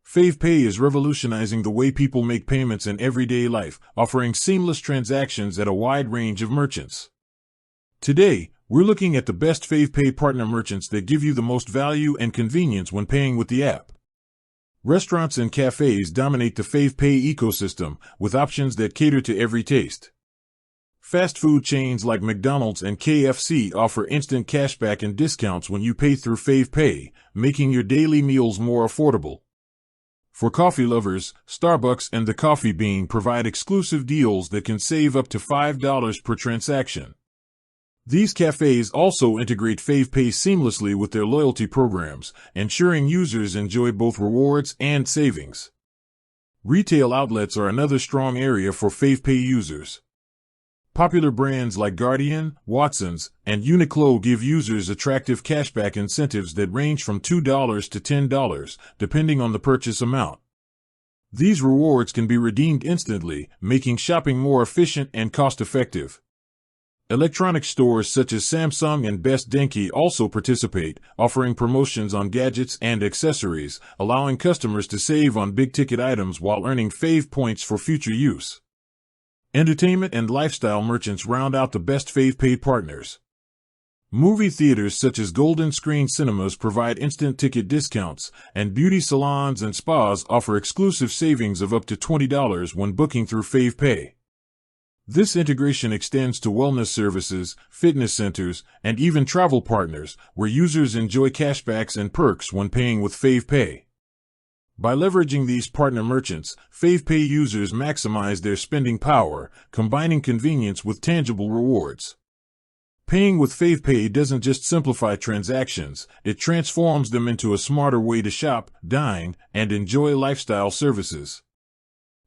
FavePay is revolutionizing the way people make payments in everyday life, offering seamless transactions at a wide range of merchants. Today, we're looking at the best FavePay partner merchants that give you the most value and convenience when paying with the app. Restaurants and cafes dominate the FavePay ecosystem, with options that cater to every taste. Fast food chains like McDonald's and KFC offer instant cashback and discounts when you pay through FavePay, making your daily meals more affordable. For coffee lovers, Starbucks and The Coffee Bean provide exclusive deals that can save up to $5 per transaction. These cafes also integrate FavePay seamlessly with their loyalty programs, ensuring users enjoy both rewards and savings. Retail outlets are another strong area for FavePay users. Popular brands like Guardian, Watsons, and Uniqlo give users attractive cashback incentives that range from $2 to $10, depending on the purchase amount. These rewards can be redeemed instantly, making shopping more efficient and cost-effective. Electronic stores such as Samsung and Best Denki also participate, offering promotions on gadgets and accessories, allowing customers to save on big-ticket items while earning Fave points for future use. Entertainment and lifestyle merchants round out the best FavePay partners. Movie theaters such as Golden Screen Cinemas provide instant ticket discounts, and beauty salons and spas offer exclusive savings of up to $20 when booking through FavePay. This integration extends to wellness services, fitness centers, and even travel partners, where users enjoy cashbacks and perks when paying with FavePay. By leveraging these partner merchants, FavePay users maximize their spending power, combining convenience with tangible rewards. Paying with FavePay doesn't just simplify transactions, it transforms them into a smarter way to shop, dine, and enjoy lifestyle services.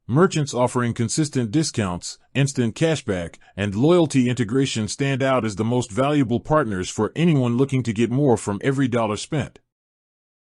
Merchants offering consistent discounts, instant cashback, and loyalty integration stand out as the most valuable partners for anyone looking to get more from every dollar spent.